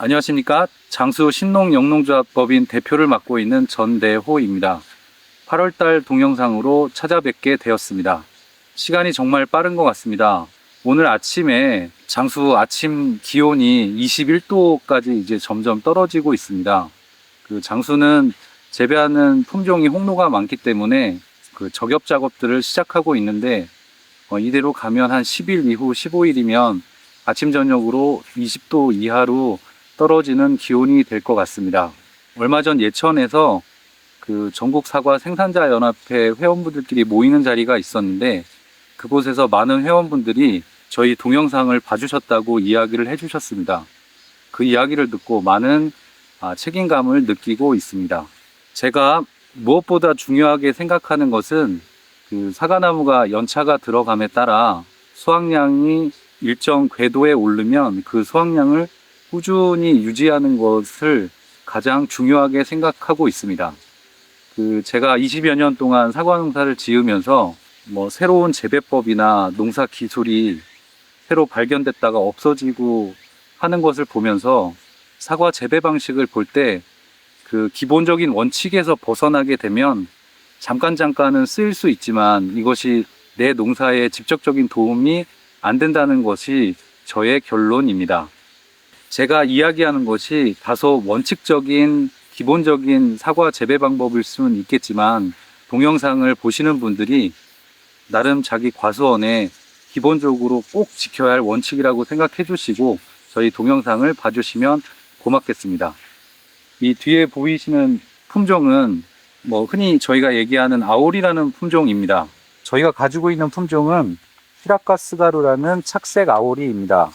안녕하십니까. 장수 신농영농조합법인 대표를 맡고 있는 전대호입니다. 8월달 동영상으로 찾아뵙게 되었습니다. 시간이 정말 빠른 것 같습니다. 오늘 아침에 장수 아침 기온이 21도까지 이제 점점 떨어지고 있습니다. 그 장수는 재배하는 품종이 홍로가 많기 때문에 그 저겹 작업들을 시작하고 있는데 이대로 가면 한 10일 이후 15일이면 아침 저녁으로 20도 이하로 떨어지는 기온이 될 것 같습니다. 얼마 전 예천에서 그 전국 사과 생산자 연합회 회원분들끼리 모이는 자리가 있었는데 그곳에서 많은 회원분들이 저희 동영상을 봐주셨다고 이야기를 해주셨습니다. 그 이야기를 듣고 많은 책임감을 느끼고 있습니다. 제가 무엇보다 중요하게 생각하는 것은 그 사과나무가 연차가 들어감에 따라 수확량이 일정 궤도에 오르면 그 수확량을 꾸준히 유지하는 것을 가장 중요하게 생각하고 있습니다. 제가 20여 년 동안 사과 농사를 지으면서 새로운 재배법이나 농사 기술이 새로 발견됐다가 없어지고 하는 것을 보면서 사과 재배 방식을 볼 때 그 기본적인 원칙에서 벗어나게 되면 잠깐은 쓰일 수 있지만 이것이 내 농사에 직접적인 도움이 안 된다는 것이 저의 결론입니다. 제가 이야기하는 것이 다소 원칙적인 기본적인 사과 재배 방법일 수는 있겠지만 동영상을 보시는 분들이 나름 자기 과수원에 기본적으로 꼭 지켜야 할 원칙이라고 생각해 주시고 저희 동영상을 봐주시면 고맙겠습니다. 이 뒤에 보이시는 품종은 흔히 저희가 얘기하는 아오리라는 품종입니다. 저희가 가지고 있는 품종은 히라카스가루라는 착색 아오리입니다.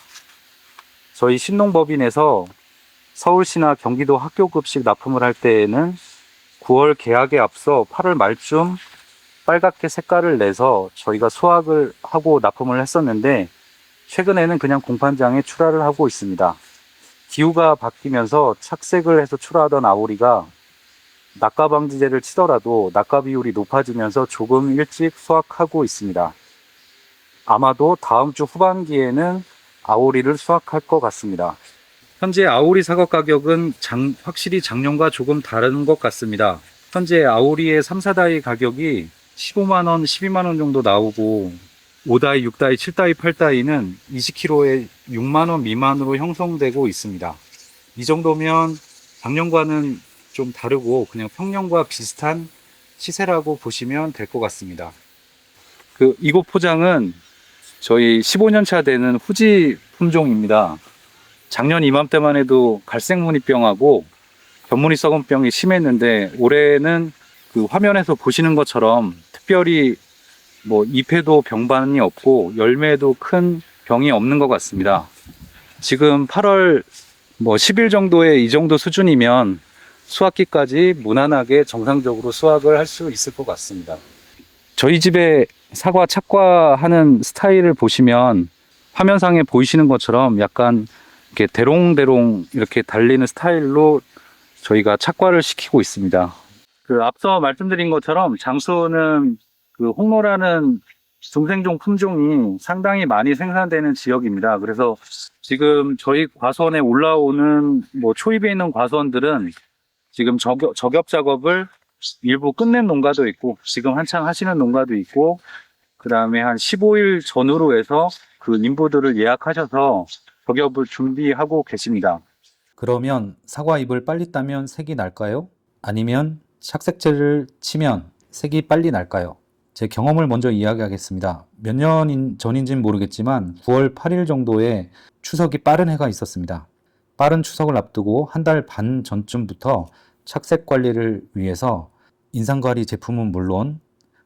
저희 신농법인에서 서울시나 경기도 학교급식 납품을 할 때에는 9월 개학에 앞서 8월 말쯤 빨갛게 색깔을 내서 저희가 수확을 하고 납품을 했었는데 최근에는 그냥 공판장에 출하를 하고 있습니다. 기후가 바뀌면서 착색을 해서 출하하던 아오리가 낙과방지제를 치더라도 낙과 비율이 높아지면서 조금 일찍 수확하고 있습니다. 아마도 다음 주 후반기에는 아오리를 수확할 것 같습니다. 현재 아오리 사과 가격은 확실히 작년과 조금 다른 것 같습니다. 현재 아오리의 3, 4다이 가격이 15만원, 12만원 정도 나오고 5다이, 6다이, 7다이, 8다이는 20kg에 6만원 미만으로 형성되고 있습니다. 이 정도면 작년과는 좀 다르고 그냥 평년과 비슷한 시세라고 보시면 될 것 같습니다. 이곳 포장은 저희 15년차 되는 후지 품종입니다. 작년 이맘때만 해도 갈색무늬병하고 견무늬 썩은병이 심했는데 올해는 그 화면에서 보시는 것처럼 특별히 잎에도 병반이 없고 열매에도 큰 병이 없는 것 같습니다. 지금 8월 10일 정도의 이 정도 수준이면 수확기까지 무난하게 정상적으로 수확을 할 수 있을 것 같습니다. 저희 집에 사과 착과하는 스타일을 보시면 화면상에 보이시는 것처럼 약간 이렇게 대롱대롱 이렇게 달리는 스타일로 저희가 착과를 시키고 있습니다. 앞서 말씀드린 것처럼 장수는 홍로라는 중생종 품종이 상당히 많이 생산되는 지역입니다. 그래서 지금 저희 과수원에 올라오는 초입에 있는 과수원들은 지금 저겹 작업을 일부 끝낸 농가도 있고 지금 한창 하시는 농가도 있고 그 다음에 한 15일 전후로 해서 그 인부들을 예약하셔서 저겹을 준비하고 계십니다. 그러면 사과 잎을 빨리 따면 색이 날까요? 아니면 착색제를 치면 색이 빨리 날까요? 제 경험을 먼저 이야기하겠습니다. 몇 년 전인지는 모르겠지만 9월 8일 정도에 추석이 빠른 해가 있었습니다. 빠른 추석을 앞두고 한 달 반 전쯤부터 착색 관리를 위해서 인상과리 제품은 물론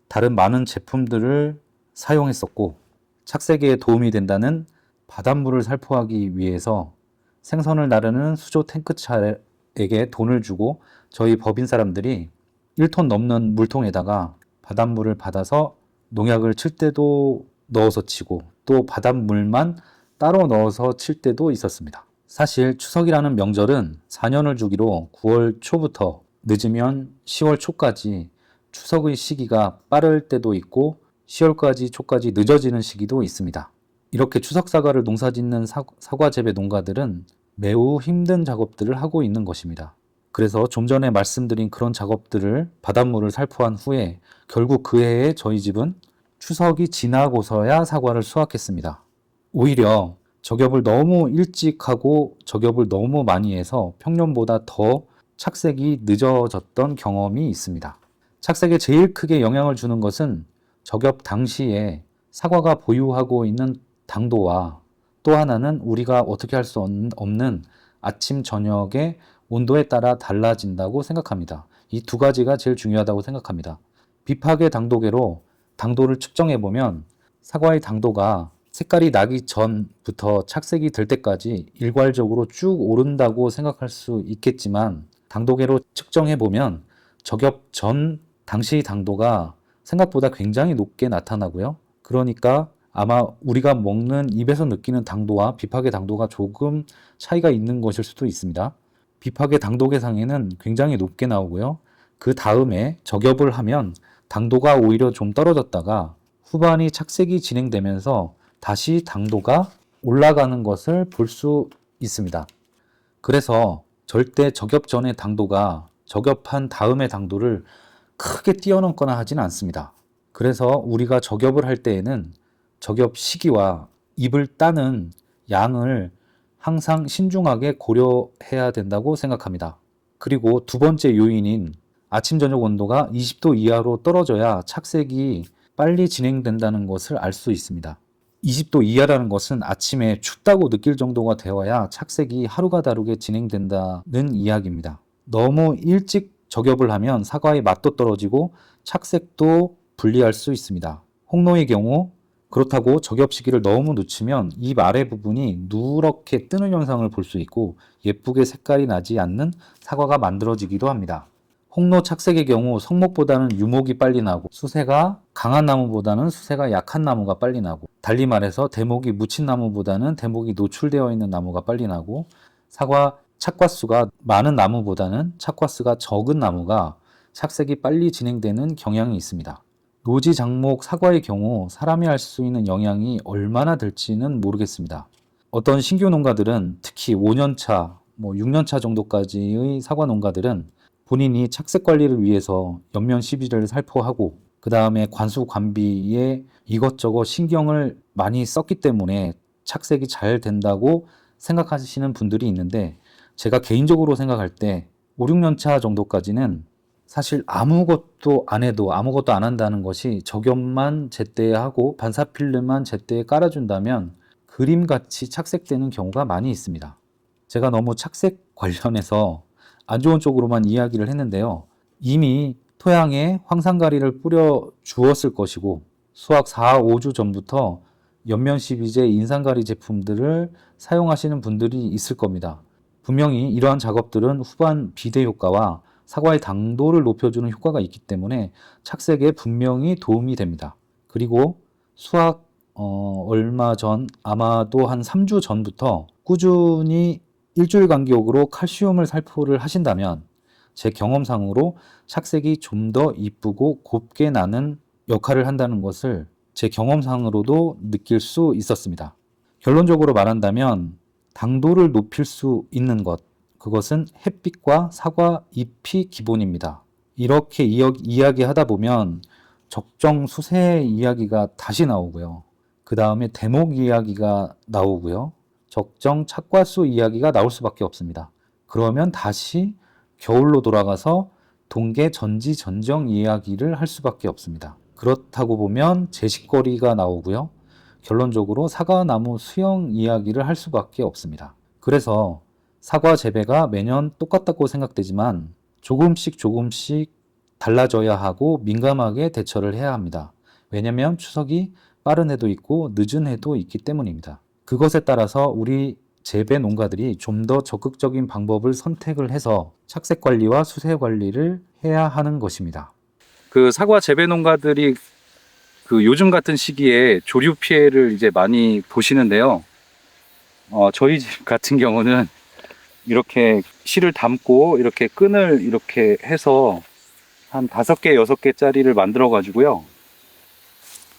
다른 많은 제품들을 사용했었고 착색에 도움이 된다는 바닷물을 살포하기 위해서 생선을 나르는 수조 탱크차에게 돈을 주고 저희 법인 사람들이 1톤 넘는 물통에다가 바닷물을 받아서 농약을 칠 때도 넣어서 치고 또 바닷물만 따로 넣어서 칠 때도 있었습니다. 사실 추석이라는 명절은 4년을 주기로 9월 초부터 늦으면 10월 초까지 추석의 시기가 빠를 때도 있고 10월까지 초까지 늦어지는 시기도 있습니다. 이렇게 추석 사과를 농사짓는 사과 재배 농가들은 매우 힘든 작업들을 하고 있는 것입니다. 그래서 좀 전에 말씀드린 그런 작업들을 바닷물을 살포한 후에 결국 그 해에 저희 집은 추석이 지나고서야 사과를 수확했습니다. 오히려 저겹을 너무 일찍 하고 저겹을 너무 많이 해서 평년보다 더 착색이 늦어졌던 경험이 있습니다. 착색에 제일 크게 영향을 주는 것은 저겹 당시에 사과가 보유하고 있는 당도와 또 하나는 우리가 어떻게 할 수 없는 아침, 저녁의 온도에 따라 달라진다고 생각합니다. 이 두 가지가 제일 중요하다고 생각합니다. 비파괴 당도계로 당도를 측정해 보면 사과의 당도가 색깔이 나기 전부터 착색이 될 때까지 일괄적으로 쭉 오른다고 생각할 수 있겠지만 당도계로 측정해 보면 저겹 전 당시 당도가 생각보다 굉장히 높게 나타나고요. 그러니까 아마 우리가 먹는 입에서 느끼는 당도와 비파괴 당도가 조금 차이가 있는 것일 수도 있습니다. 비파괴 당도계상에는 굉장히 높게 나오고요. 그 다음에 저겹을 하면 당도가 오히려 좀 떨어졌다가 후반이 착색이 진행되면서 다시 당도가 올라가는 것을 볼 수 있습니다. 그래서 절대 저겹 전의 당도가 저겹한 다음의 당도를 크게 뛰어넘거나 하진 않습니다. 그래서 우리가 저겹을 할 때에는 저겹 시기와 잎을 따는 양을 항상 신중하게 고려해야 된다고 생각합니다. 그리고 두 번째 요인인 아침 저녁 온도가 20도 이하로 떨어져야 착색이 빨리 진행된다는 것을 알 수 있습니다. 20도 이하라는 것은 아침에 춥다고 느낄 정도가 되어야 착색이 하루가 다르게 진행된다는 이야기입니다. 너무 일찍 저겹을 하면 사과의 맛도 떨어지고 착색도 불리할 수 있습니다. 홍로의 경우 그렇다고 저겹 시기를 너무 늦추면 잎 아래 부분이 누렇게 뜨는 현상을 볼 수 있고 예쁘게 색깔이 나지 않는 사과가 만들어지기도 합니다. 홍로 착색의 경우 성목보다는 유목이 빨리 나고 수세가 강한 나무보다는 수세가 약한 나무가 빨리 나고 달리 말해서 대목이 묻힌 나무보다는 대목이 노출되어 있는 나무가 빨리 나고 사과 착과수가 많은 나무보다는 착과수가 적은 나무가 착색이 빨리 진행되는 경향이 있습니다. 노지 장목 사과의 경우 사람이 할 수 있는 영향이 얼마나 될지는 모르겠습니다. 어떤 신규 농가들은 특히 5년차, 6년차 정도까지의 사과 농가들은 본인이 착색 관리를 위해서 옆면 시비를 살포하고 그 다음에 관수 관비에 이것저것 신경을 많이 썼기 때문에 착색이 잘 된다고 생각하시는 분들이 있는데 제가 개인적으로 생각할 때 5, 6년차 정도까지는 사실 아무것도 안 해도 아무것도 안 한다는 것이 저겹만 제때 하고 반사필름만 제때 깔아준다면 그림같이 착색되는 경우가 많이 있습니다. 제가 너무 착색 관련해서 안 좋은 쪽으로만 이야기를 했는데요. 이미 토양에 황산가리를 뿌려 주었을 것이고 수확 4, 5주 전부터 옆면시비제 인산가리 제품들을 사용하시는 분들이 있을 겁니다. 분명히 이러한 작업들은 후반 비대 효과와 사과의 당도를 높여주는 효과가 있기 때문에 착색에 분명히 도움이 됩니다. 그리고 수확 얼마 전 아마도 한 3주 전부터 꾸준히 일주일 간격으로 칼슘을 살포를 하신다면 제 경험상으로 착색이 좀 더 이쁘고 곱게 나는 역할을 한다는 것을 제 경험상으로도 느낄 수 있었습니다. 결론적으로 말한다면 당도를 높일 수 있는 것, 그것은 햇빛과 사과 잎이 기본입니다. 이렇게 이야기하다 보면 적정 수세 이야기가 다시 나오고요. 그 다음에 대목 이야기가 나오고요. 적정 착과수 이야기가 나올 수밖에 없습니다. 그러면 다시 겨울로 돌아가서 동계 전지전정 이야기를 할 수밖에 없습니다. 그렇다고 보면 제식거리가 나오고요. 결론적으로 사과나무 수영 이야기를 할 수밖에 없습니다. 그래서 사과 재배가 매년 똑같다고 생각되지만 조금씩 달라져야 하고 민감하게 대처를 해야 합니다. 왜냐하면 추석이 빠른 해도 있고 늦은 해도 있기 때문입니다. 그것에 따라서 우리 재배 농가들이 좀 더 적극적인 방법을 선택을 해서 착색 관리와 수세 관리를 해야 하는 것입니다. 그 사과 재배 농가들이 그 요즘 같은 시기에 조류 피해를 이제 많이 보시는데요. 저희 집 같은 경우는 이렇게 실을 담고 이렇게 끈을 이렇게 해서 한 5개, 6개짜리를 만들어 가지고요.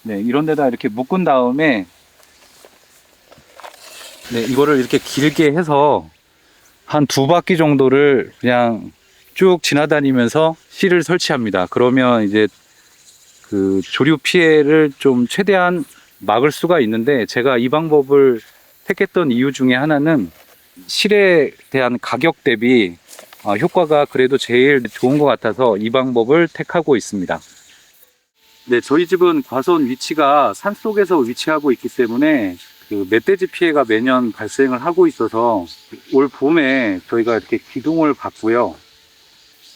네, 이런 데다 이렇게 묶은 다음에 네, 이거를 이렇게 길게 해서 한 2바퀴 정도를 그냥 쭉 지나다니면서 실을 설치합니다. 그러면 이제 그 조류 피해를 좀 최대한 막을 수가 있는데, 제가 이 방법을 택했던 이유 중에 하나는 실에 대한 가격 대비 효과가 그래도 제일 좋은 것 같아서 이 방법을 택하고 있습니다. 네, 저희 집은 과수원 위치가 산속에서 위치하고 있기 때문에 그 멧돼지 피해가 매년 발생을 하고 있어서 올 봄에 저희가 이렇게 기둥을 봤고요.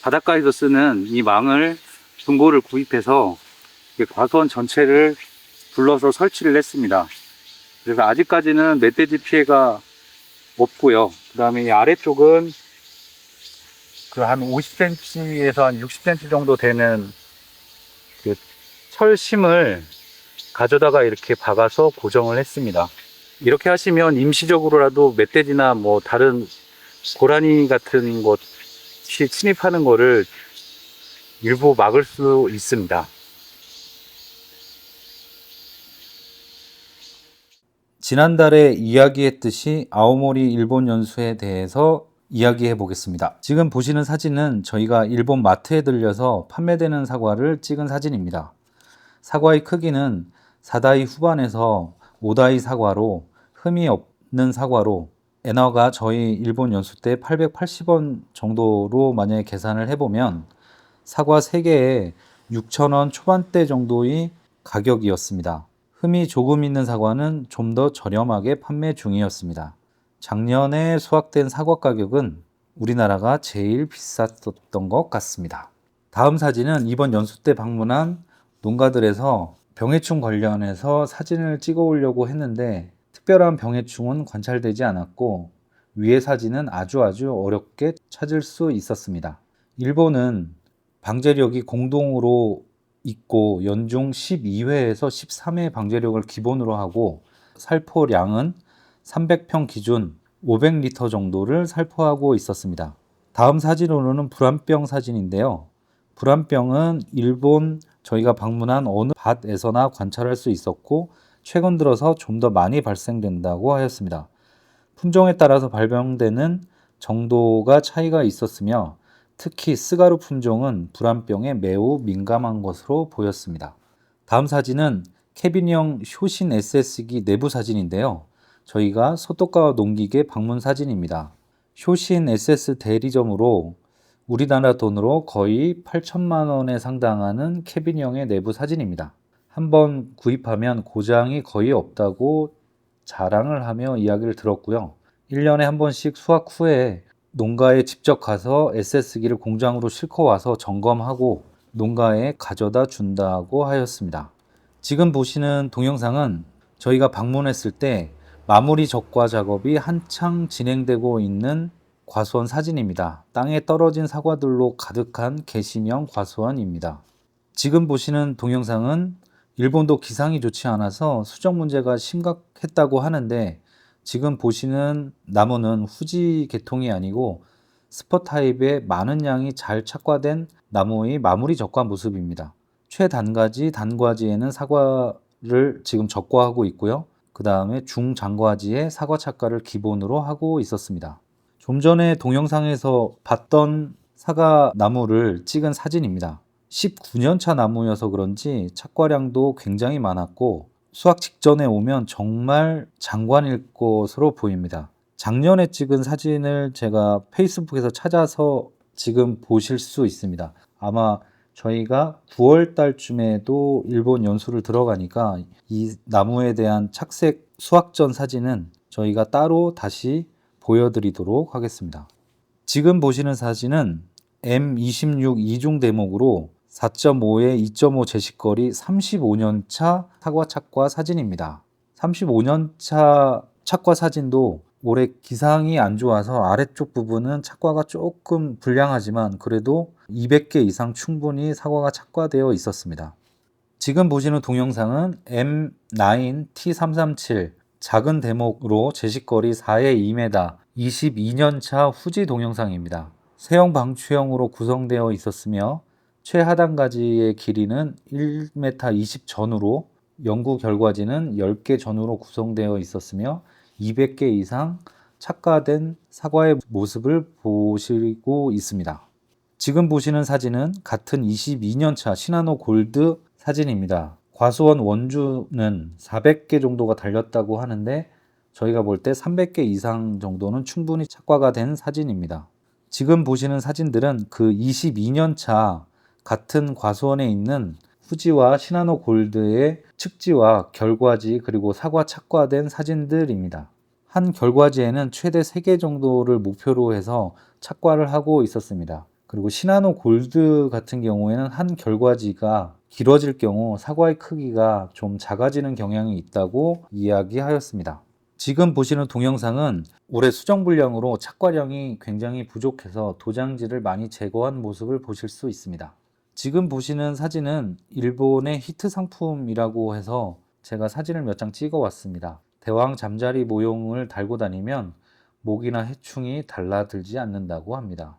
바닷가에서 쓰는 이 망을 중고를 구입해서 과수원 전체를 둘러서 설치를 했습니다. 그래서 아직까지는 멧돼지 피해가 없고요. 그 다음에 이 아래쪽은 그 한 50cm에서 한 60cm 정도 되는 그 철심을 가져다가 이렇게 박아서 고정을 했습니다. 이렇게 하시면 임시적으로라도 멧돼지나 뭐 다른 고라니 같은 것이 침입하는 거를 일부 막을 수 있습니다. 지난달에 이야기했듯이 아오모리 일본 연수에 대해서 이야기해 보겠습니다. 지금 보시는 사진은 저희가 일본 마트에 들려서 판매되는 사과를 찍은 사진입니다. 사과의 크기는 4다이 후반에서 5다이 사과로, 흠이 없는 사과로, 엔화가 저희 일본 연수 때 880원 정도로 만약에 계산을 해보면 사과 3개에 6,000원 초반대 정도의 가격이었습니다. 흠이 조금 있는 사과는 좀 더 저렴하게 판매 중이었습니다. 작년에 수확된 사과 가격은 우리나라가 제일 비쌌었던 것 같습니다. 다음 사진은 이번 연수 때 방문한 농가들에서 병해충 관련해서 사진을 찍어 오려고 했는데 특별한 병해충은 관찰되지 않았고 위의 사진은 아주 어렵게 찾을 수 있었습니다. 일본은 방제력이 공동으로 있고 연중 12회에서 13회 방제력을 기본으로 하고 살포량은 300평 기준 500리터 정도를 살포하고 있었습니다. 다음 사진으로는 불안병 사진인데요. 불안병은 일본 저희가 방문한 어느 밭에서나 관찰할 수 있었고 최근 들어서 좀 더 많이 발생된다고 하였습니다. 품종에 따라서 발병되는 정도가 차이가 있었으며 특히 스가루 품종은 불안병에 매우 민감한 것으로 보였습니다. 다음 사진은 케빈형 효신 SS기 내부 사진인데요. 저희가 소토가와 농기계 방문 사진입니다. 효신 SS 대리점으로 우리나라 돈으로 거의 8천만 원에 상당하는 케빈형의 내부 사진입니다. 한번 구입하면 고장이 거의 없다고 자랑을 하며 이야기를 들었고요. 1년에 한 번씩 수확 후에 농가에 직접 가서 SS기를 공장으로 싣고 와서 점검하고 농가에 가져다 준다고 하였습니다. 지금 보시는 동영상은 저희가 방문했을 때 마무리 적과 작업이 한창 진행되고 있는 과수원 사진입니다. 땅에 떨어진 사과들로 가득한 개심형 과수원입니다. 지금 보시는 동영상은 일본도 기상이 좋지 않아서 수정 문제가 심각했다고 하는데 지금 보시는 나무는 후지 계통이 아니고 스퍼 타입의 많은 양이 잘 착과된 나무의 마무리 적과 모습입니다. 최단과지, 단과지에는 사과를 지금 적과하고 있고요. 그 다음에 중장과지에 사과 착과를 기본으로 하고 있었습니다. 좀 전에 동영상에서 봤던 사과 나무를 찍은 사진입니다. 19년차 나무여서 그런지 착과량도 굉장히 많았고 수확 직전에 오면 정말 장관일 것으로 보입니다. 작년에 찍은 사진을 제가 페이스북에서 찾아서 지금 보실 수 있습니다. 아마 저희가 9월 달쯤에도 일본 연수를 들어가니까 이 나무에 대한 착색 수확 전 사진은 저희가 따로 다시 보여드리도록 하겠습니다. 지금 보시는 사진은 M26 이중 대목으로 4.5에 2.5 제시거리 35년차 사과 착과 사진입니다. 35년차 착과 사진도 올해 기상이 안 좋아서 아래쪽 부분은 착과가 조금 불량하지만 그래도 200개 이상 충분히 사과가 착과되어 있었습니다. 지금 보시는 동영상은 M9 T337 작은 대목으로 제시거리 4에 2m 22년차 후지 동영상입니다. 세형 방추형으로 구성되어 있었으며 최하단 가지의 길이는 1m 20 전후로 연구 결과지는 10개 전후로 구성되어 있었으며 200개 이상 착화된 사과의 모습을 보시고 있습니다. 지금 보시는 사진은 같은 22년차 시나노 골드 사진입니다. 과수원 원주는 400개 정도가 달렸다고 하는데 저희가 볼 때 300개 이상 정도는 충분히 착화가 된 사진입니다. 지금 보시는 사진들은 그 22년차 같은 과수원에 있는 후지와 시나노 골드의 측지와 결과지 그리고 사과 착화된 사진들입니다. 한 결과지에는 최대 3개 정도를 목표로 해서 착과를 하고 있었습니다. 그리고 시나노 골드 같은 경우에는 한 결과지가 길어질 경우 사과의 크기가 좀 작아지는 경향이 있다고 이야기하였습니다. 지금 보시는 동영상은 올해 수정 불량으로 착과량이 굉장히 부족해서 도장지를 많이 제거한 모습을 보실 수 있습니다. 지금 보시는 사진은 일본의 히트 상품이라고 해서 제가 사진을 몇 장 찍어 왔습니다. 대왕 잠자리 모형을 달고 다니면 모기나 해충이 달라들지 않는다고 합니다.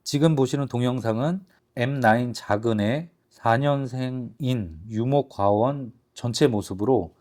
지금 보시는 동영상은 M9 작은의 4년생인 유목과원 전체 모습으로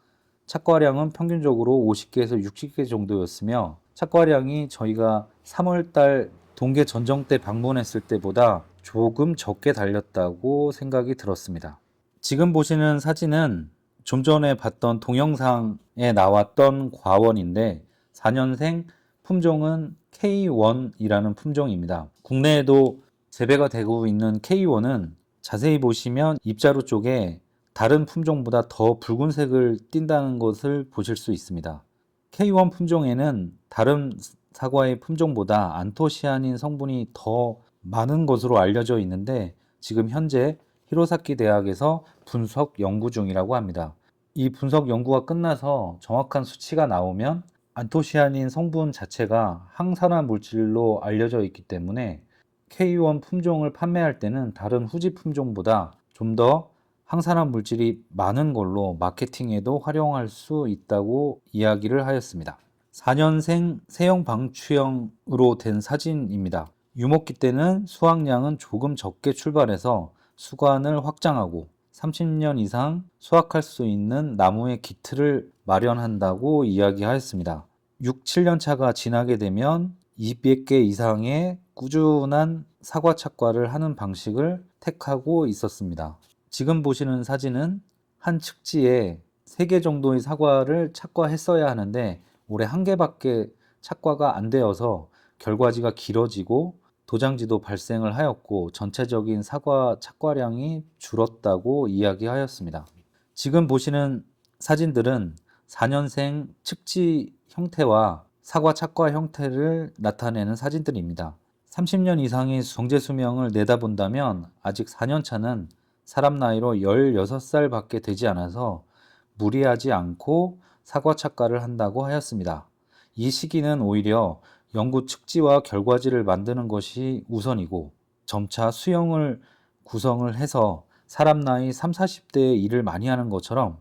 착과량은 평균적으로 50개에서 60개 정도였으며 착과량이 저희가 3월달 동계 전정 때 방문했을 때보다 조금 적게 달렸다고 생각이 들었습니다. 지금 보시는 사진은 좀 전에 봤던 동영상에 나왔던 과원인데 4년생 품종은 K1이라는 품종입니다. 국내에도 재배가 되고 있는 K1은 자세히 보시면 입자루 쪽에 다른 품종보다 더 붉은색을 띈다는 것을 보실 수 있습니다. K1 품종에는 다른 사과의 품종보다 안토시아닌 성분이 더 많은 것으로 알려져 있는데 지금 현재 히로사키 대학에서 분석 연구 중이라고 합니다. 이 분석 연구가 끝나서 정확한 수치가 나오면 안토시아닌 성분 자체가 항산화 물질로 알려져 있기 때문에 K1 품종을 판매할 때는 다른 후지 품종보다 좀 더 항산화 물질이 많은 걸로 마케팅에도 활용할 수 있다고 이야기를 하였습니다. 4년생 세형 방추형으로 된 사진입니다. 유목기 때는 수확량은 조금 적게 출발해서 수관을 확장하고 30년 이상 수확할 수 있는 나무의 기틀을 마련한다고 이야기하였습니다. 6, 7년 차가 지나게 되면 200개 이상의 꾸준한 사과 착과를 하는 방식을 택하고 있었습니다. 지금 보시는 사진은 한 측지에 3개 정도의 사과를 착과했어야 하는데 올해 1개밖에 착과가 안 되어서 결과지가 길어지고 도장지도 발생을 하였고 전체적인 사과 착과량이 줄었다고 이야기하였습니다. 지금 보시는 사진들은 4년생 측지 형태와 사과 착과 형태를 나타내는 사진들입니다. 30년 이상의 정제 수명을 내다본다면 아직 4년차는 사람 나이로 16살 밖에 되지 않아서 무리하지 않고 사과 착과를 한다고 하였습니다. 이 시기는 오히려 연구 측지와 결과지를 만드는 것이 우선이고 점차 수형을 구성을 해서 사람 나이 3, 40대에 일을 많이 하는 것처럼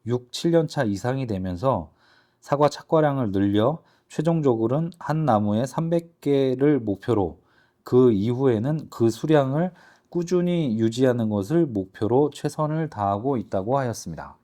6, 7년 차 이상이 되면서 사과 착과량을 늘려 최종적으로는 한 나무에 300개를 목표로 그 이후에는 그 수량을 꾸준히 유지하는 것을 목표로 최선을 다하고 있다고 하였습니다.